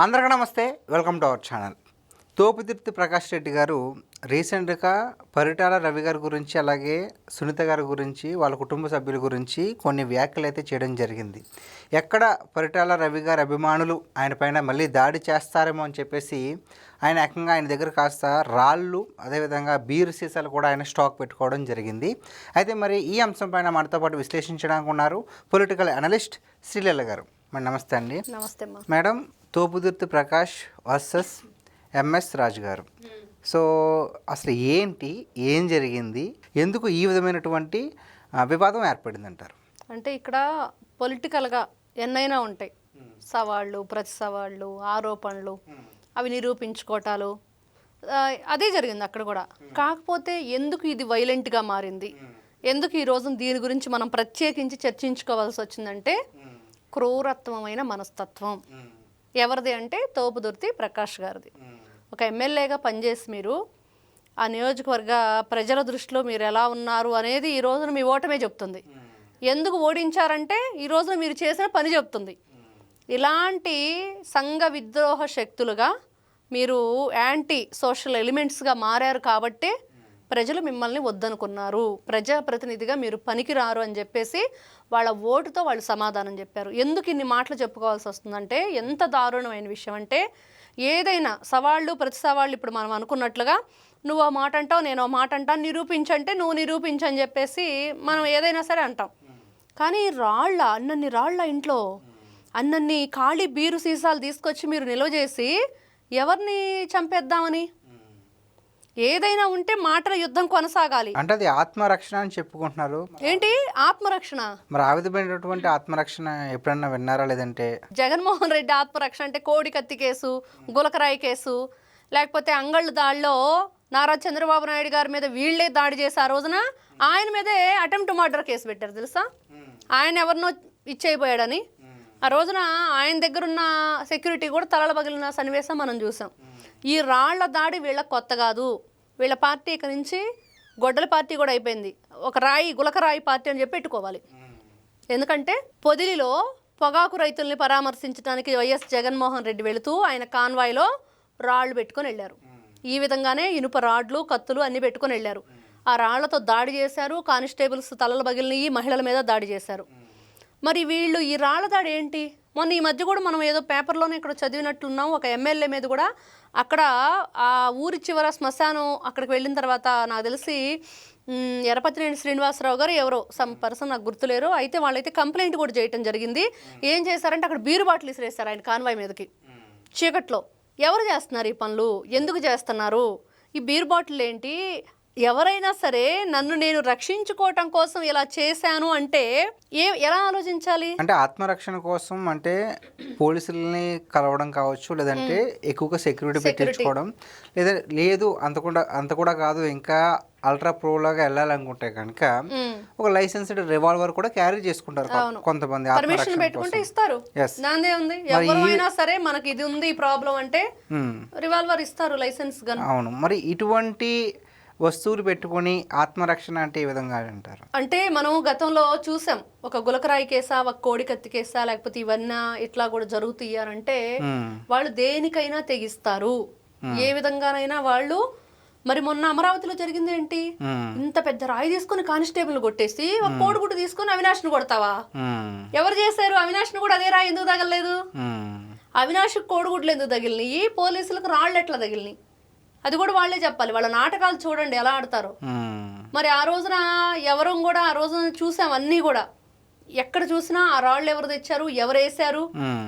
అందరికీ నమస్తే, welcome to our channel. Thopudurthi Prakash Reddy గారు రీసెంట్గా పరిటాల రవి గారి గురించి, అలాగే సునీత గారి గురించి, వాళ్ళ కుటుంబ సభ్యుల గురించి కొన్ని వ్యాఖ్యలు అయితే చేయడం జరిగింది. ఎక్కడ పరిటాల రవి గారి అభిమానులు ఆయన పైన మళ్ళీ దాడి చేస్తారేమో అని చెప్పేసి ఆయన ఏకంగా ఆయన దగ్గర కాస్త రాళ్ళు, అదేవిధంగా బీరు సీసాలు కూడా ఆయన స్టాక్ పెట్టుకోవడం జరిగింది. అయితే మరి ఈ అంశం పైన మనతో పాటు విశ్లేషించడానికి ఉన్నారు పొలిటికల్ అనలిస్ట్ శ్రీలీల గారు. మరి నమస్తే అండి. నమస్తే madam. Topudurthi Prakash versus MS Raju గారు. సో అసలు ఏంటి, ఏం జరిగింది, ఎందుకు ఈ విధమైనటువంటి వివాదం ఏర్పడింది అంటారు? అంటే ఇక్కడ పొలిటికల్గా ఎన్నైనా ఉంటాయి, సవాళ్ళు, ప్రతి సవాళ్ళు, ఆరోపణలు, అవి నిరూపించుకోవటాలు, అదే జరిగింది అక్కడ కూడా. కాకపోతే ఎందుకు ఇది వైలెంట్గా మారింది, ఎందుకు ఈ రోజు దీని గురించి మనం ప్రత్యేకించి చర్చించుకోవాల్సి వచ్చిందంటే క్రూరత్వమైన మనస్తత్వం ఎవరిది అంటే తోపుదుర్తి ప్రకాష్ గారిది. ఒక ఎమ్మెల్యేగా పనిచేసి మీరు ఆ నియోజకవర్గ ప్రజల దృష్టిలో మీరు ఎలా ఉన్నారు అనేది ఈ రోజున మీ ఓటమే చెప్తుంది. ఎందుకు ఓడించారంటే ఈ రోజున మీరు చేసిన పని చెప్తుంది. ఇలాంటి సంఘ విద్రోహ శక్తులుగా మీరు యాంటీ సోషల్ ఎలిమెంట్స్గా మారారు కాబట్టే ప్రజలు మిమ్మల్ని వద్దనుకున్నారు, ప్రజాప్రతినిధిగా మీరు పనికిరారు అని చెప్పేసి వాళ్ళ ఓటుతో వాళ్ళు సమాధానం చెప్పారు. ఎందుకు ఇన్ని మాటలు చెప్పుకోవాల్సి వస్తుందంటే ఎంత దారుణమైన విషయం అంటే, ఏదైనా సవాళ్ళు, ప్రతి సవాళ్ళు ఇప్పుడు మనం అనుకున్నట్లుగా నువ్వు ఆ మాట అంటావు, నేను ఆ మాట అంటాను, నిరూపించంటే నువ్వు నిరూపించని చెప్పేసి మనం ఏదైనా సరే అంటాం. కానీ అన్నన్ని రాళ్ళ ఇంట్లో అన్నన్ని ఖాళీ బీరు సీసాలు తీసుకొచ్చి మీరు నిల్వ చేసి ఎవరిని చంపేద్దామని? ఏదైనా ఉంటే మాటల యుద్ధం కొనసాగాలి. అంటే అది ఆత్మరక్షణ అని చెప్పుకుంటున్నారు. ఏంటి ఆత్మరక్షణ? మరి ఆ విధమైనటువంటి ఆత్మరక్షణ ఎప్పుడన్నా విన్నారా? లేదంటే జగన్మోహన్ రెడ్డి ఆత్మరక్షణ అంటే కోడి కత్తి కేసు, గులకరాయి కేసు, లేకపోతే అంగళ్ళు దాడిలో నారా చంద్రబాబు నాయుడు గారి మీద వీళ్లే దాడి చేసి ఆ రోజున ఆయన మీదే అటెంప్ట్ మర్డర్ కేసు పెట్టారు తెలుసా? ఆయన ఎవరినో ఇచ్చేయిపోయాడని. ఆ రోజున ఆయన దగ్గర ఉన్న సెక్యూరిటీ కూడా తలల పగిలిన సన్నివేశం మనం చూసాం. ఈ రాళ్ల దాడి వీళ్ళకి కొత్త కాదు. వీళ్ళ పార్టీ ఇక నుంచి గొడ్డల పార్టీ కూడా అయిపోయింది. ఒక గులకరాయి పార్టీ అని చెప్పి పెట్టుకోవాలి. ఎందుకంటే పొదిలిలో పొగాకు రైతుల్ని పరామర్శించడానికి వైఎస్ జగన్మోహన్ రెడ్డి వెళుతూ ఆయన కాన్వాయ్లో రాళ్లు పెట్టుకొని వెళ్ళారు. ఈ విధంగానే ఇనుప రాడ్లు, కత్తులు అన్నీ పెట్టుకొని వెళ్ళారు. ఆ రాళ్లతో దాడి చేశారు. కానిస్టేబుల్స్ తలలు పగిలినవి, మహిళల మీద దాడి చేశారు. మరి వీళ్ళు ఈ రాళ్ల దాడి ఏంటి? మొన్న ఈ మధ్య కూడా మనం ఏదో పేపర్లోనే ఇక్కడ చదివినట్లున్నాం. ఒక ఎమ్మెల్యే మీద కూడా అక్కడ ఆ ఊరి చివర శ్మశానం అక్కడికి వెళ్ళిన తర్వాత నాకు తెలిసి ఎరపతినేని శ్రీనివాసరావు గారు ఎవరో సమ్ పర్సన్ నాకు గుర్తులేరు, అయితే వాళ్ళైతే కంప్లైంట్ కూడా చేయటం జరిగింది. ఏం చేశారంటే అక్కడ బీరు బాటిల్ ఇసిరేస్తారు ఆయన కాన్వాయ్ మీదకి చీకట్లో. ఎవరు చేస్తున్నారు ఈ పనులు? ఎందుకు చేస్తున్నారు? ఈ బీరు బాటిల్ ఏంటి? ఎవరైనా సరే నన్ను నేను రక్షించుకోవటం కోసం ఇలా చేశాను అంటే ఎలా ఆలోచించాలి? అంటే ఆత్మరక్షణ కోసం అంటే పోలీసుల్ని కలవడం కావచ్చు, లేదంటే ఎక్కువగా సెక్యూరిటీ పెట్టించుకోవడం, లేదు అంత కూడా కాదు, ఇంకా అల్ట్రా ప్రో లాగా వెళ్ళాలనుకుంటే కనుక ఒక లైసెన్స్డ్ రివాల్వర్ కూడా క్యారీ చేసుకుంటారు కొంతమంది. పర్మిషన్ పెట్టుకుంటే ఇస్తారు, దాందే ఉంది. ఎవరైనా సరే మనకి ఇది ఉంది ప్రాబ్లం అంటే రివాల్వర్ ఇస్తారు, లైసెన్స్ గన్. అవును. మరి ఇటువంటి వస్తువులు పెట్టుకొని ఆత్మరక్షణ అంటే ఏ విధంగా అంటారు? అంటే మనం గతంలో చూసాం, ఒక గులకరాయి కేసా, ఒక కోడి కత్తి కేసా, లేకపోతే ఇవన్నీ ఇట్లా కూడా జరుగుతాయంటే వాళ్ళు దేనికైనా తెగిస్తారు, ఏ విధంగానైనా వాళ్ళు. మరి మొన్న అమరావతిలో జరిగింది ఏంటి? ఇంత పెద్ద రాయి తీసుకుని కానిస్టేబుల్ కొట్టేసి ఒక కోడిగుడ్డు తీసుకుని అవినాష్ను కొడతావా? ఎవరు చేశారు? అవినాష్ను కూడా అదే రాయి ఎందుకు తగలలేదు? అవినాష్ కోడిగుడ్లు ఎందుకు తగిలినాయి? పోలీసులకు రాళ్ళు ఎట్లా తగిలినాయి? అది కూడా వాళ్ళే చెప్పాలి. వాళ్ళ నాటకాలు చూడండి ఎలా ఆడతారో. మరి ఆ రోజున ఎవరు కూడా ఆ రోజున చూసాం అన్నీ కూడా. ఎక్కడ చూసినా ఆ రాళ్ళు ఎవరు తెచ్చారు, ఎవరు వేసారు,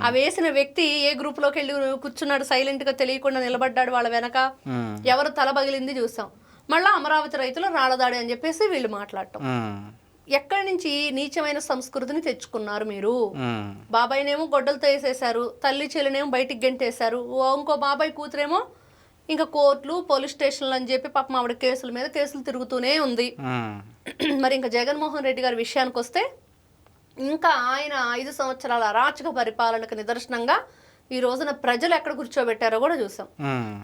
ఆ వేసిన వ్యక్తి ఏ గ్రూప్ లోకి వెళ్ళి కూర్చున్నాడు, సైలెంట్ గా తెలియకుండా నిలబడ్డాడు వాళ్ళ వెనక, ఎవరు తల పగిలింది చూసాం. మళ్ళా అమరావతి రైతులు రాళ్ళదాడి అని చెప్పేసి వీళ్ళు మాట్లాడటం. ఎక్కడి నుంచి నీచమైన సంస్కృతిని తెచ్చుకున్నారు మీరు? బాబాయ్నేమో గొడ్డలతో వేసేసారు, తల్లి చెల్లినేమో బయటికి గెంటేశారు, ఇంకో బాబాయ్ కూతురేమో ఇంకా కోర్టులు, పోలీస్ స్టేషన్లు అని చెప్పి పాపం ఆవిడ కేసుల మీద కేసులు తిరుగుతూనే ఉంది. మరి ఇంకా జగన్మోహన్ రెడ్డి గారి విషయానికి వస్తే ఇంకా ఆయన 5 సంవత్సరాల అరాచక పరిపాలనకు నిదర్శనంగా ఈ రోజున ప్రజలు ఎక్కడ కూర్చోబెట్టారో కూడా చూసాం.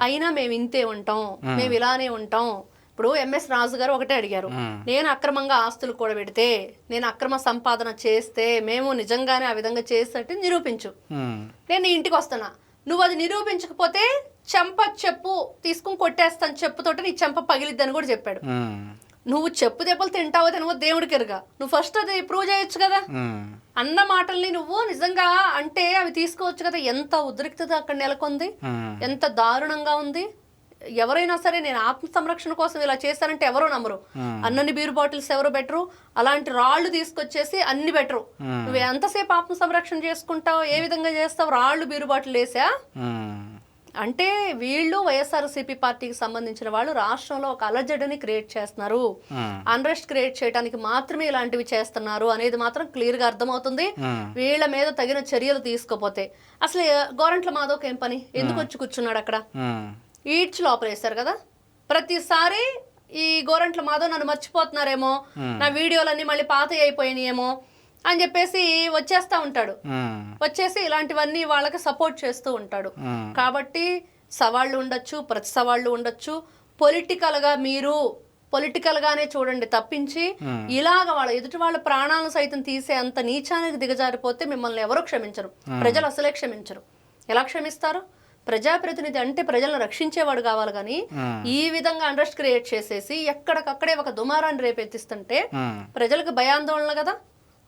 అయినా మేము ఇంతే ఉంటాం, మేము ఇలానే ఉంటాం. ఇప్పుడు ఎంఎస్ రాజు గారు ఒకటే అడిగారు, నేను అక్రమంగా ఆస్తులు కూడా పెడితే, నేను అక్రమ సంపాదన చేస్తే, మేము నిజంగానే ఆ విధంగా చేసినట్టు నిరూపించు, నేను ఇంటికి వస్తున్నా. నువ్వు అది నిరూపించకపోతే చెంప చెప్పు తీసుకుని కొట్టేస్తాను, చెప్పుతోటి నీ చెంప పగిలిద్దని కూడా చెప్పాడు. నువ్వు చెప్పు దెబ్బలు తింటావో తినవో దేవుడికి ఎరుగా, నువ్వు ఫస్ట్ అది ప్రూవ్ చేయొచ్చు కదా. అన్న మాటల్ని నువ్వు నిజంగా అంటే అవి తీసుకోవచ్చు కదా. ఎంత ఉద్రిక్తత అక్కడ నెలకొంది, ఎంత దారుణంగా ఉంది. ఎవరైనా సరే నేను ఆత్మ సంరక్షణ కోసం ఇలా చేశానంటే ఎవరో నమ్మరు. అన్నని బీరు బాటిల్స్ ఎవరు బెటరు, అలాంటి రాళ్లు తీసుకొచ్చేసి అన్ని బెటరు. నువ్వు ఎంతసేపు ఆత్మ సంరక్షణ చేసుకుంటావు, ఏ విధంగా చేస్తావు? రాళ్లు బీరు బాటిల్ వేసా అంటే వీళ్ళు వైఎస్ఆర్సీపీ పార్టీకి సంబంధించిన వాళ్ళు రాష్ట్రంలో ఒక అలజడిని క్రియేట్ చేస్తున్నారు, అన్రెస్ట్ క్రియేట్ చేయడానికి మాత్రమే ఇలాంటివి చేస్తున్నారు అనేది మాత్రం క్లియర్ గా అర్థమవుతుంది. వీళ్ళ మీద తగిన చర్యలు తీసుకోపోతే అసలు గోరంట్ల మాధవ్కి ఏం పని, ఎందుకు వచ్చి కూర్చున్నాడు అక్కడ? ఈడ్చి లోపలేస్తారు కదా ప్రతిసారి. ఈ గోరంట్ల మాధవ్ నన్ను మర్చిపోతున్నారేమో, నా వీడియోలన్నీ మళ్ళీ పాత అయిపోయినాయేమో అని చెప్పేసి వచ్చేస్తా ఉంటాడు. వచ్చేసి ఇలాంటివన్నీ వాళ్ళకి సపోర్ట్ చేస్తూ ఉంటాడు. కాబట్టి సవాళ్ళు ఉండొచ్చు, ప్రతి సవాళ్ళు ఉండొచ్చు. పొలిటికల్ గానే చూడండి తప్పించి ఇలాగ వాళ్ళ ఎదుటి వాళ్ళ ప్రాణాలను సైతం తీసే అంత నీచానికి దిగజారిపోతే మిమ్మల్ని ఎవరో క్షమించరు, ప్రజలు అసలే క్షమించరు. ఎలా క్షమిస్తారు? ప్రజాప్రతినిధి అంటే ప్రజలను రక్షించేవాడు కావాలి కానీ ఈ విధంగా అండర్స్ట్ క్రియేట్ చేసేసి ఎక్కడికక్కడే ఒక దుమారాన్ని రేపెత్తిస్తుంటే ప్రజలకు భయాందోళన కదా.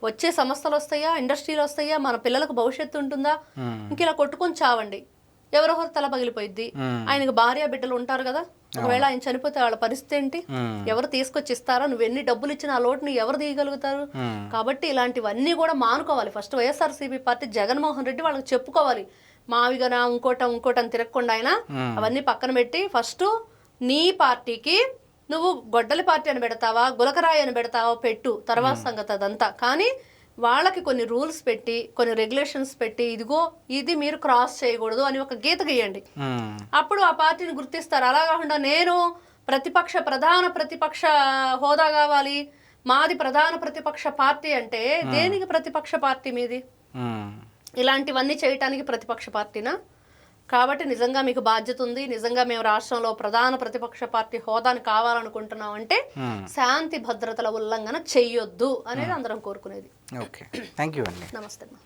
వచ్చే సంస్థలు వస్తాయా, ఇండస్ట్రీలు వస్తాయా, మన పిల్లలకు భవిష్యత్తు ఉంటుందా? ఇంక ఇలా కొట్టుకొని చావండి, ఎవరొకరు తల పగిలిపోయిద్ది. ఆయనకు భార్య బిడ్డలు ఉంటారు కదా, ఒకవేళ ఆయన చనిపోతే వాళ్ళ పరిస్థితి ఏంటి? ఎవరు తీసుకొచ్చి ఇస్తారా? నువ్వు ఎన్ని డబ్బులు ఇచ్చినా ఆ లోటుని ఎవరు తీయగలుగుతారు? కాబట్టి ఇలాంటివన్నీ కూడా మానుకోవాలి. ఫస్ట్ వైఎస్ఆర్సీపీ పార్టీ జగన్మోహన్ రెడ్డి వాళ్ళకి చెప్పుకోవాలి, మావిగనా ఇంకోటని తిరగకుండా ఆయన అవన్నీ పక్కన పెట్టి ఫస్ట్ నీ పార్టీకి నువ్వు గొడ్డలి పార్టీ అని పెడతావా, గులకరాయి అని పెడతావా పెట్టు, తర్వాత సంగతి అదంతా. కానీ వాళ్ళకి కొన్ని రూల్స్ పెట్టి, కొన్ని రెగ్యులేషన్స్ పెట్టి, ఇదిగో ఇది మీరు క్రాస్ చేయకూడదు అని ఒక గీత గీయండి. అప్పుడు ఆ పార్టీని గుర్తిస్తారు. అలా కాకుండా నేను ప్రధాన ప్రతిపక్ష హోదా కావాలి, మాది ప్రధాన ప్రతిపక్ష పార్టీ అంటే దేనికి ప్రతిపక్ష పార్టీ మీది? ఇలాంటివన్నీ చేయటానికి ప్రతిపక్ష పార్టీనా? కాబట్టి నిజంగా మీకు బాధ్యత ఉంది. నిజంగా మేము రాష్ట్రంలో ప్రధాన ప్రతిపక్ష పార్టీ హోదాని కావాలనుకుంటున్నాం అంటే శాంతి భద్రతల ఉల్లంఘన చెయ్యొద్దు అనేది అందరం కోరుకునేది. ఓకే, థ్యాంక్ యూ అండి. నమస్తే.